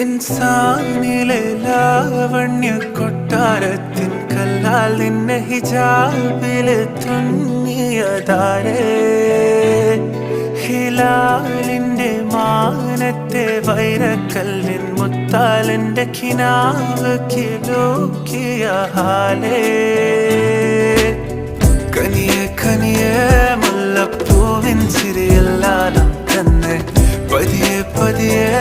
ഇൻസാനിലെ ലാവണ്യ കൊട്ടാരത്തിൻ കല്ലാൽ നിന്നെ ഹിജാബില് തുന്നിയതാരേ ഹിലാലിന്റെ മാനത്തെ വൈരക്കല്ലിൻ മുത്താലിന്റെ കിനാവ് കിലോക്കിയ ഹാലേ കനിയെ കനിയെ മുല്ലപ്പൂവിൻ ചിരിയല്ലാലം തന്നെ പതിയെ പതിയെ